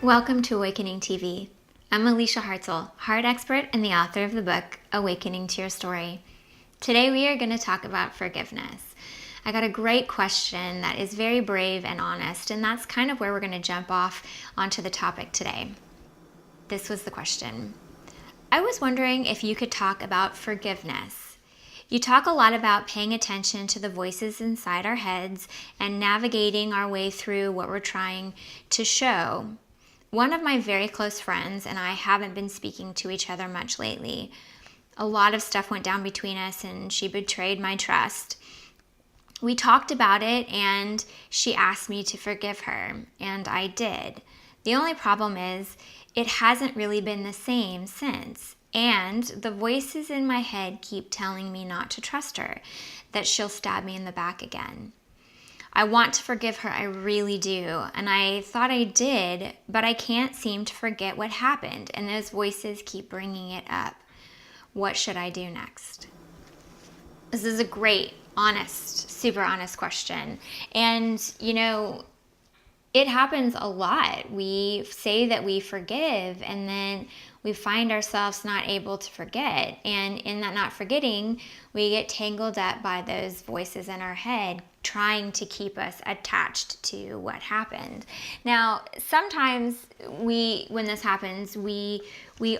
Welcome to Awakening TV. I'm Alicia Hartzell, heart expert and the author of the book, Awakening to Your Story. Today we are going to talk about forgiveness. I got a great question that is very brave and honest, and that's kind of where we're going to jump off onto the topic today. This was the question. I was wondering if you could talk about forgiveness. You talk a lot about paying attention to the voices inside our heads and navigating our way through what we're trying to show. One of my very close friends and I haven't been speaking to each other much lately. A lot of stuff went down between us and she betrayed my trust. We talked about it and she asked me to forgive her, and I did. The only problem is it hasn't really been the same since. And the voices in my head keep telling me not to trust her, that she'll stab me in the back again. I want to forgive her, I really do, and I thought I did, but I can't seem to forget what happened, and those voices keep bringing it up. What should I do next? This is a great, honest, super honest question, and it happens a lot. We say that we forgive, and then we find ourselves not able to forget. And in that not forgetting, we get tangled up by those voices in our head trying to keep us attached to what happened. Now, sometimes when this happens, we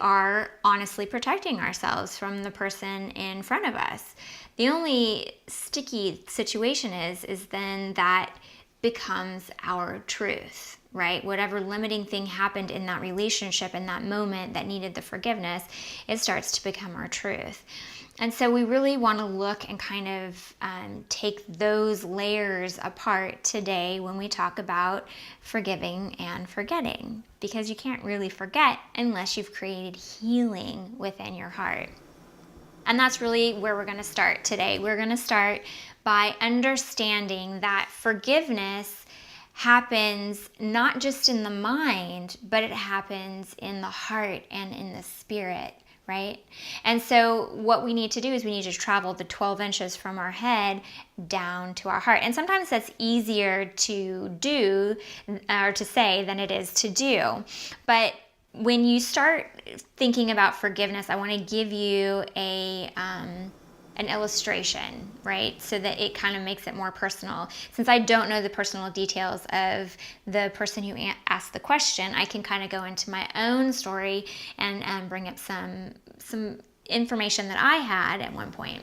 are honestly protecting ourselves from the person in front of us. The only sticky situation is then that becomes our truth, right? Whatever limiting thing happened in that relationship, in that moment that needed the forgiveness, it starts to become our truth. And so we really want to look and kind of take those layers apart today when we talk about forgiving and forgetting, because you can't really forget unless you've created healing within your heart. And that's really where we're going to start today. We're going to start by understanding that forgiveness happens not just in the mind, but it happens in the heart and in the spirit, right? And so what we need to do is we need to travel the 12 inches from our head down to our heart. And sometimes that's easier to do or to say than it is to do. But when you start thinking about forgiveness, I want to give you an illustration, right? So that it kind of makes it more personal. Since I don't know the personal details of the person who asked the question, I can kind of go into my own story and bring up some information that I had at one point.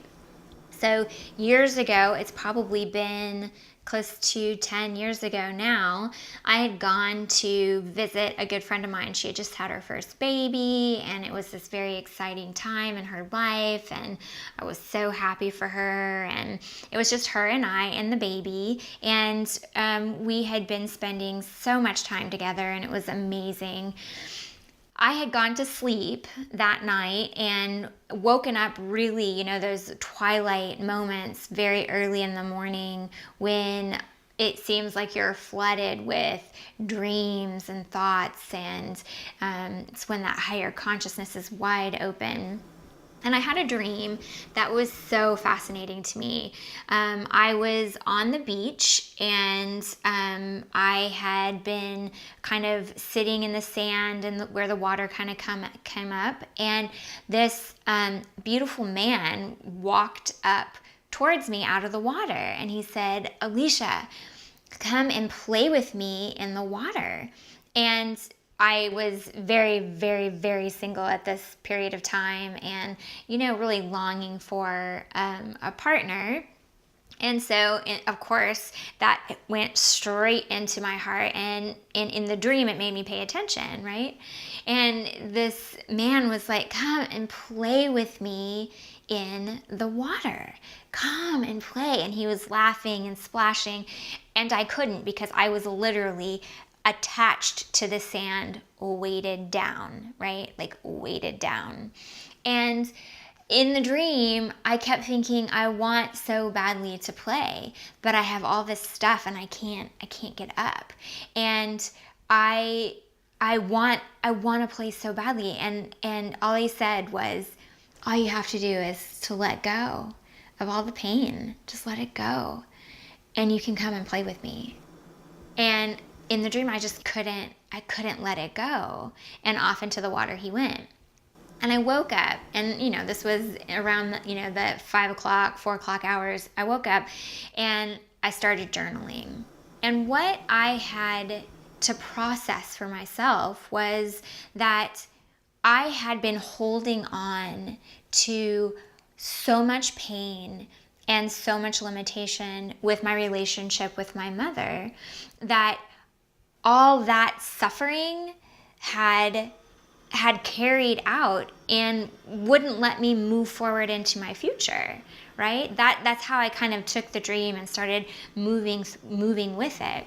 So years ago, it's probably been close to 10 years ago now, I had gone to visit a good friend of mine. She had just had her first baby, and it was this very exciting time in her life, and I was so happy for her, and it was just her and I and the baby, and we had been spending so much time together, and it was amazing. I had gone to sleep that night and woken up really, those twilight moments very early in the morning when it seems like you're flooded with dreams and thoughts, and it's when that higher consciousness is wide open. And I had a dream that was so fascinating to me. I was on the beach, and I had been kind of sitting in the sand and where the water kind of came up. And this beautiful man walked up towards me out of the water. And he said, "Alicia, come and play with me in the water." And I was very, very, very single at this period of time, and, really longing for a partner. And so, of course, that went straight into my heart, and in the dream, it made me pay attention, right? And this man was like, "Come and play with me in the water. Come and play." And he was laughing and splashing, and I couldn't, because I was literally attached to the sand, weighted down, right? Like weighted down. And in the dream, I kept thinking, I want so badly to play, but I have all this stuff and I can't get up. And I want to play so badly. And all he said was, all you have to do is to let go of all the pain. Just let it go. And you can come and play with me. And in the dream, I couldn't let it go. And off into the water he went. And I woke up, and, this was around, the 5 o'clock, 4 o'clock hours. I woke up and I started journaling. And what I had to process for myself was that I had been holding on to so much pain and so much limitation with my relationship with my mother, that all that suffering had carried out and wouldn't let me move forward into my future, right? That's how I kind of took the dream and started moving with it.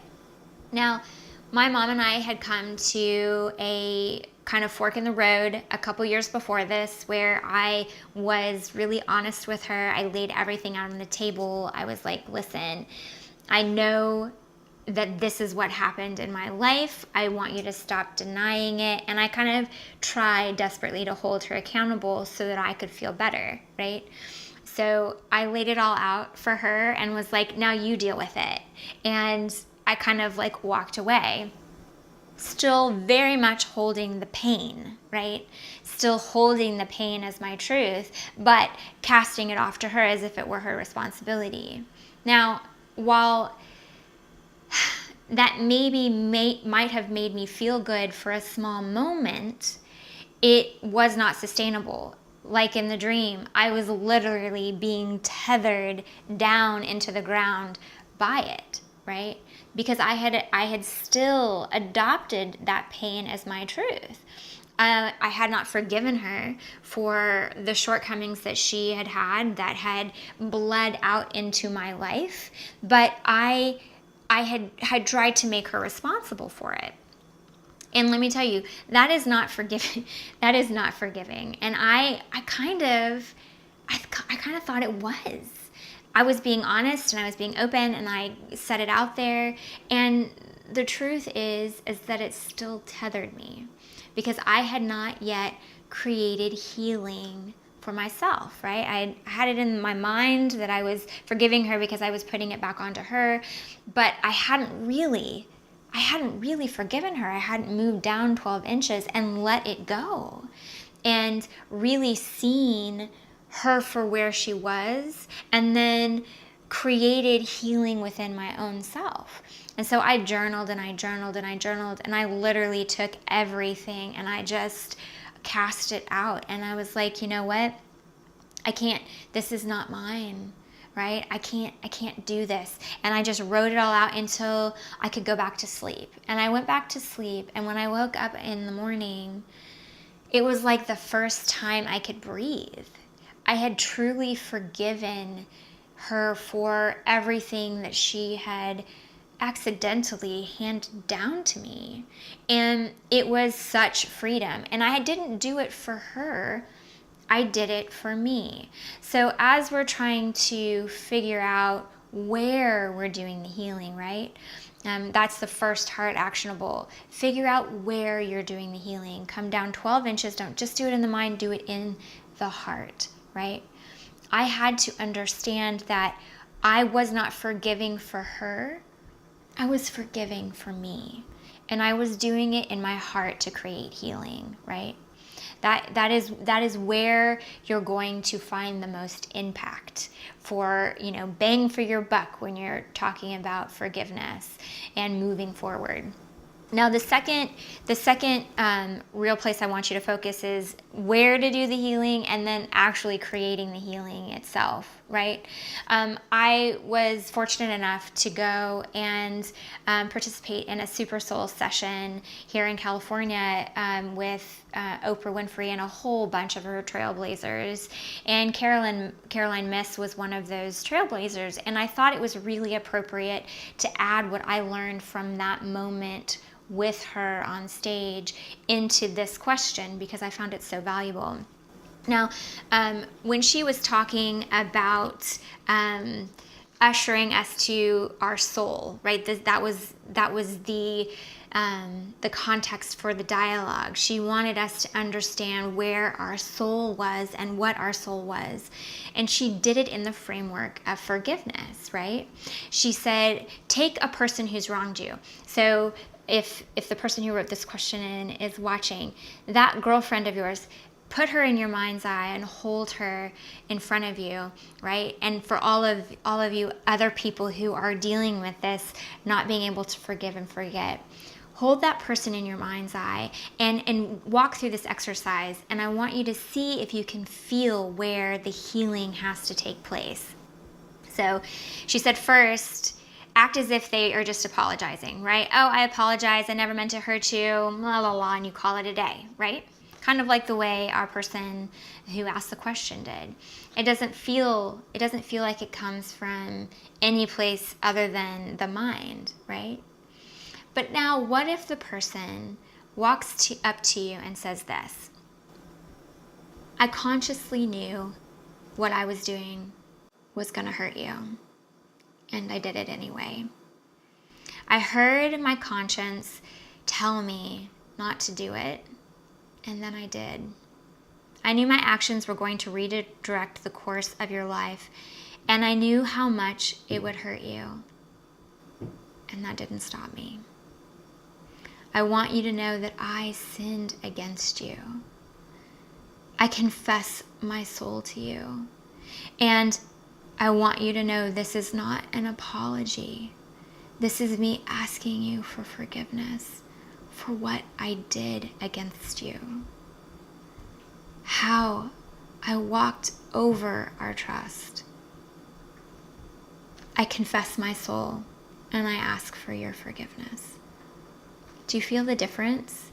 Now, my mom and I had come to a kind of fork in the road a couple years before this, where I was really honest with her. I laid everything out on the table. I was like, listen, I know that this is what happened in my life. I want you to stop denying it. And I kind of tried desperately to hold her accountable so that I could feel better, right? So I laid it all out for her and was like, now you deal with it. And I kind of like walked away, still very much holding the pain, right? Still holding the pain as my truth, but casting it off to her as if it were her responsibility. Now, while that maybe might have made me feel good for a small moment, it was not sustainable. Like in the dream, I was literally being tethered down into the ground by it, right? Because I had still adopted that pain as my truth. I had not forgiven her for the shortcomings that she had that had bled out into my life, but I had tried to make her responsible for it. And let me tell you, that is not forgiving. That is not forgiving. And I kind of thought it was. I was being honest and I was being open and I set it out there. And the truth is that it still tethered me, because I had not yet created healing for myself, right? I had it in my mind that I was forgiving her because I was putting it back onto her, but I hadn't really forgiven her. I hadn't moved down 12 inches and let it go and really seen her for where she was, and then created healing within my own self. And so I journaled and I journaled and I journaled, and I literally took everything and I just cast it out. And I was like, you know what? This is not mine, right? I can't do this. And I just wrote it all out until I could go back to sleep. And I went back to sleep. And when I woke up in the morning, it was like the first time I could breathe. I had truly forgiven her for everything that she had accidentally handed down to me. And it was such freedom. And I didn't do it for her. I did it for me. So as we're trying to figure out where we're doing the healing, right? That's the first heart actionable. Figure out where you're doing the healing. Come down 12 inches. Don't just do it in the mind, do it in the heart, right? I had to understand that I was not forgiving for her. I was forgiving for me. And I was doing it in my heart to create healing, right? That is where you're going to find the most impact for, bang for your buck when you're talking about forgiveness and moving forward. Now, the second real place I want you to focus is where to do the healing, and then actually creating the healing itself, right? I was fortunate enough to go and participate in a Super Soul session here in California with Oprah Winfrey and a whole bunch of her trailblazers. And Caroline Miss was one of those trailblazers. And I thought it was really appropriate to add what I learned from that moment with her on stage into this question, because I found it so valuable. Now, when she was talking about ushering us to our soul, right? That was the context for the dialogue. She wanted us to understand where our soul was and what our soul was. And she did it in the framework of forgiveness, right? She said, take a person who's wronged you. So if the person who wrote this question in is watching, that girlfriend of yours, put her in your mind's eye and hold her in front of you, right? And for all of you other people who are dealing with this, not being able to forgive and forget, hold that person in your mind's eye and walk through this exercise. And I want you to see if you can feel where the healing has to take place. So she said, first, act as if they are just apologizing, right? Oh, I apologize. I never meant to hurt you, la, la, la, and you call it a day, right? Kind of like the way our person who asked the question did. It doesn't feel like it comes from any place other than the mind, right? But now, what if the person walks up to you and says this? I consciously knew what I was doing was going to hurt you, and I did it anyway. I heard my conscience tell me not to do it, and then I did. I knew my actions were going to redirect the course of your life, and I knew how much it would hurt you, and that didn't stop me. I want you to know that I sinned against you. I confess my soul to you, and I want you to know this is not an apology. This is me asking you for forgiveness for what I did against you. How I walked over our trust. I confess my soul and I ask for your forgiveness. Do you feel the difference?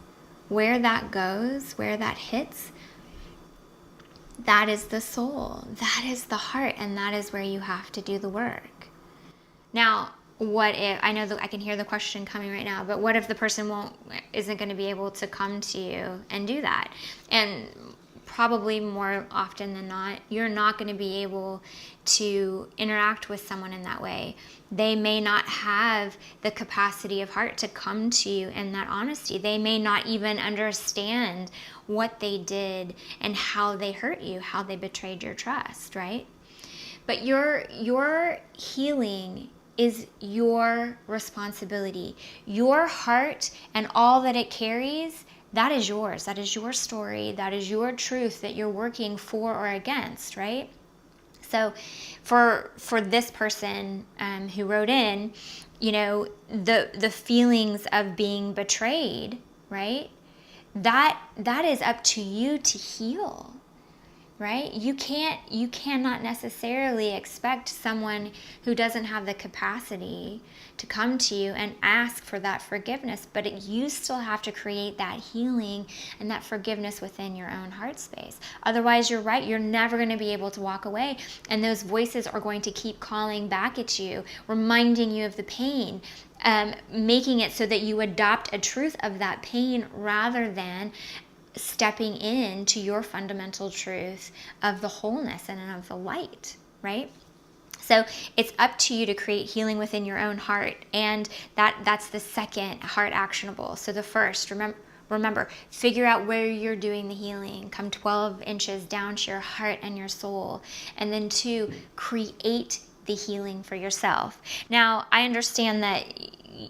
Where that goes, where that hits, that is the soul, that is the heart, and that is where you have to do the work. Now, what if, I know that I can hear the question coming right now, but what if the person isn't going to be able to come to you and do that? And probably more often than not, you're not going to be able to interact with someone in that way. They may not have the capacity of heart to come to you in that honesty. They may not even understand what they did and how they hurt you, how they betrayed your trust, right? But your healing is your responsibility. Your heart and all that it carries, that is yours. That is your story. That is your truth that you're working for or against, right? So for this person who wrote in, you know, the feelings of being betrayed, right? That is up to you to heal. Right? You cannot necessarily expect someone who doesn't have the capacity to come to you and ask for that forgiveness, but you still have to create that healing and that forgiveness within your own heart space. Otherwise, you're right, you're never going to be able to walk away, and those voices are going to keep calling back at you, reminding you of the pain, making it so that you adopt a truth of that pain rather than stepping into your fundamental truth of the wholeness and of the light, right? So it's up to you to create healing within your own heart, and that's the second heart actionable. So the first, remember, figure out where you're doing the healing. Come 12 inches down to your heart and your soul. And then 2, create the healing for yourself. Now, I understand that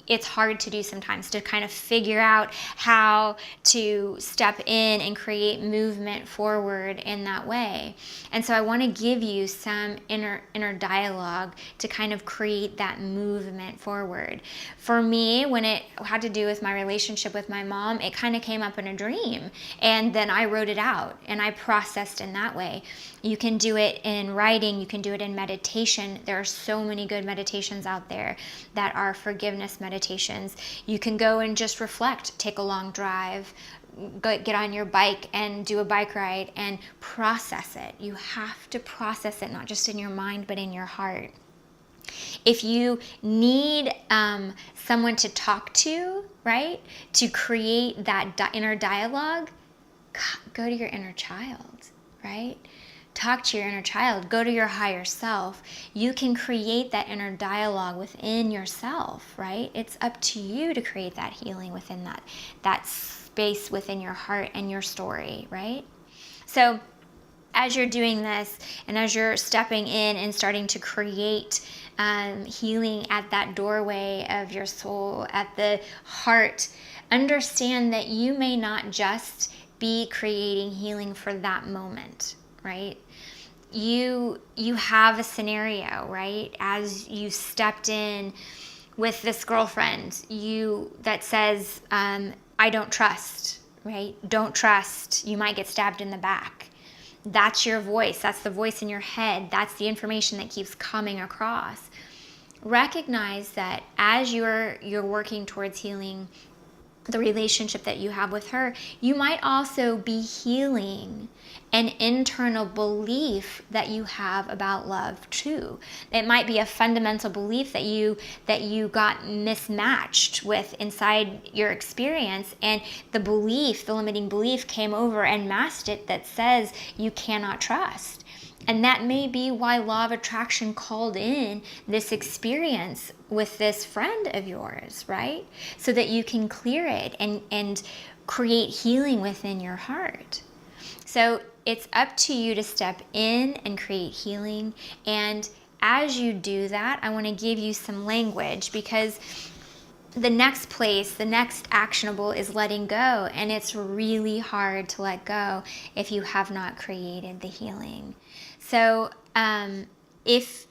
it's hard to do sometimes, to kind of figure out how to step in and create movement forward in that way. And so I want to give you some inner dialogue to kind of create that movement forward. For me, when it had to do with my relationship with my mom, it kind of came up in a dream, and then I wrote it out and I processed in that way. You can do it in writing, you can do it in meditation. There are so many good meditations out there that are forgiveness meditations. You can go and just reflect, take a long drive, get on your bike and do a bike ride and process it. You have to process it, not just in your mind, but in your heart. If you need someone to talk to, right, to create that inner dialogue, go to your inner child, right? Talk to your inner child. Go to your higher self. You can create that inner dialogue within yourself, right? It's up to you to create that healing within that space within your heart and your story, right? So as you're doing this and as you're stepping in and starting to create healing at that doorway of your soul, at the heart, understand that you may not just be creating healing for that moment, right? You have a scenario, right? As you stepped in with this girlfriend, that says, I don't trust, right? Don't trust. You might get stabbed in the back. That's your voice. That's the voice in your head. That's the information that keeps coming across. Recognize that as you're working towards healing the relationship that you have with her, you might also be healing an internal belief that you have about love too. It might be a fundamental belief that you got mismatched with inside your experience, and the limiting belief came over and masked it, that says you cannot trust. And that may be why law of attraction called in this experience with this friend of yours, right? So that you can clear it and create healing within your heart. So it's up to you to step in and create healing. And as you do that, I want to give you some language, because the next actionable is letting go. And it's really hard to let go if you have not created the healing. So if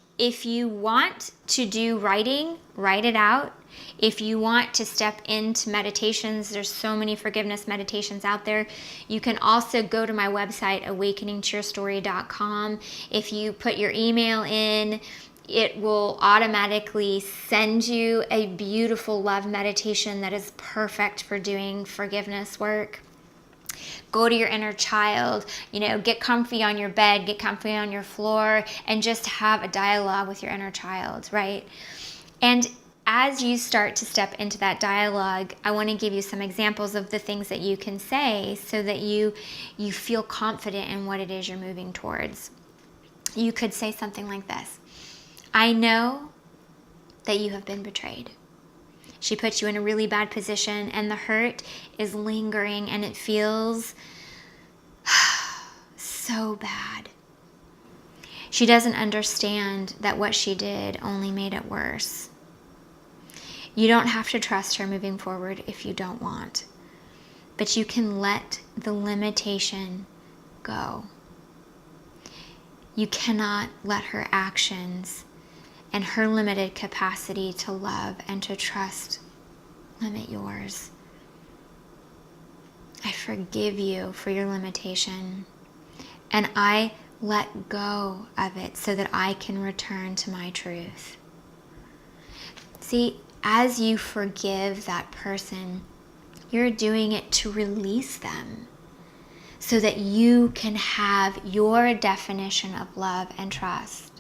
you want to do writing, write it out. If you want to step into meditations, there's so many forgiveness meditations out there. You can also go to my website, awakeningtoyourstory.com. If you put your email in, it will automatically send you a beautiful love meditation that is perfect for doing forgiveness work. Go to your inner child, get comfy on your bed, get comfy on your floor, and just have a dialogue with your inner child, right? And as you start to step into that dialogue, I want to give you some examples of the things that you can say so that you feel confident in what it is you're moving towards. You could say something like this: I know that you have been betrayed. She put you in a really bad position, and the hurt is lingering, and it feels so bad. She doesn't understand that what she did only made it worse. You don't have to trust her moving forward if you don't want, but you can let the limitation go. You cannot let her actions and her limited capacity to love and to trust limit yours. I forgive you for your limitation, and I let go of it so that I can return to my truth. See, as you forgive that person, you're doing it to release them so that you can have your definition of love and trust.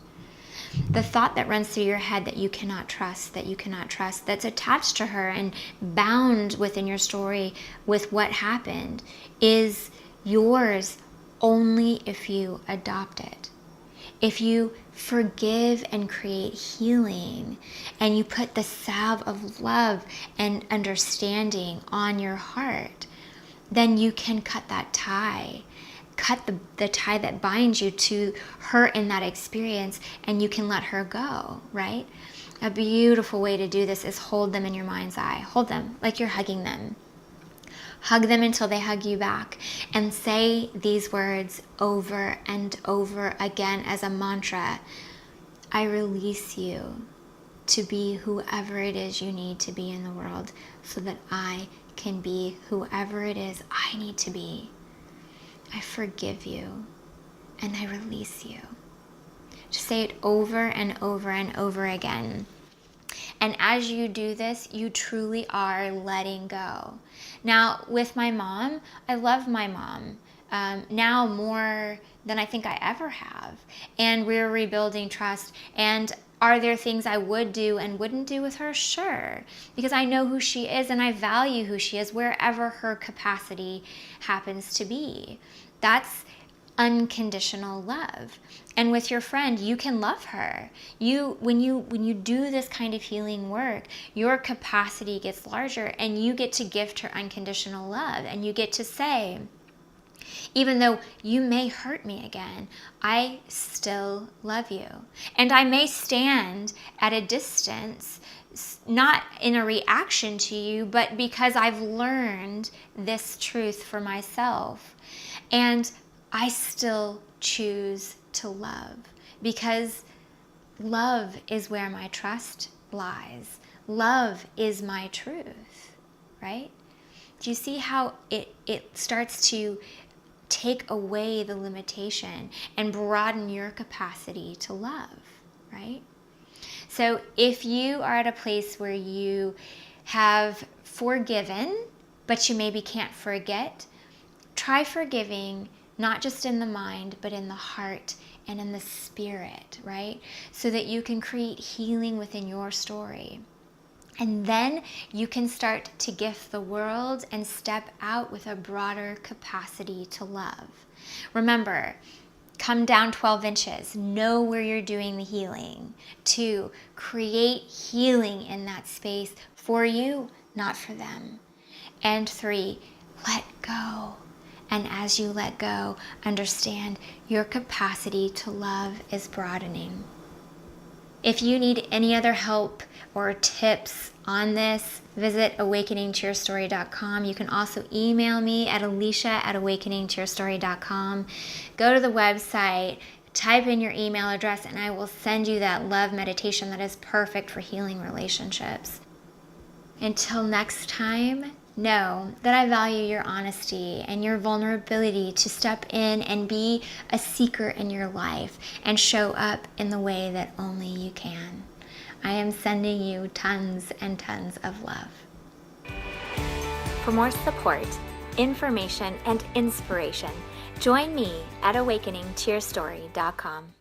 The thought that runs through your head that you cannot trust, that's attached to her and bound within your story with what happened, is yours only if you adopt it. If you forgive and create healing, and you put the salve of love and understanding on your heart, then you can cut that tie. Cut the tie that binds you to her in that experience, and you can let her go, right? A beautiful way to do this is hold them in your mind's eye. Hold them like you're hugging them. Hug them until they hug you back, and say these words over and over again as a mantra. I release you to be whoever it is you need to be in the world, so that I can be whoever it is I need to be. I forgive you, and I release you. Just say it over and over and over again. And as you do this, you truly are letting go. Now, with my mom, I love my mom now more than I think I ever have. And we're rebuilding trust. And are there things I would do and wouldn't do with her? Sure. Because I know who she is, and I value who she is wherever her capacity happens to be. That's unconditional love. And with your friend, you can love her. When you do this kind of healing work, your capacity gets larger, and you get to gift her unconditional love. And you get to say, Even though you may hurt me again, I still love you. And I may stand at a distance, not in a reaction to you, but because I've learned this truth for myself. And I still choose to love, because love is where my trust lies. Love is my truth, right? Do you see how it starts to take away the limitation and broaden your capacity to love, right? So if you are at a place where you have forgiven, but you maybe can't forget, try forgiving, not just in the mind, but in the heart and in the spirit, right? So that you can create healing within your story. And then you can start to gift the world and step out with a broader capacity to love. Remember, come down 12 inches. Know where you're doing the healing. 2, create healing in that space for you, not for them. And 3, let go. And as you let go, understand your capacity to love is broadening. If you need any other help or tips on this, visit awakeningtoyourstory.com. You can also email me at alicia@awakeningtoyourstory.com. Go to the website, type in your email address, and I will send you that love meditation that is perfect for healing relationships. Until next time, know that I value your honesty and your vulnerability to step in and be a seeker in your life and show up in the way that only you can. I am sending you tons and tons of love. For more support, information, and inspiration, join me at awakeningtoyourstory.com.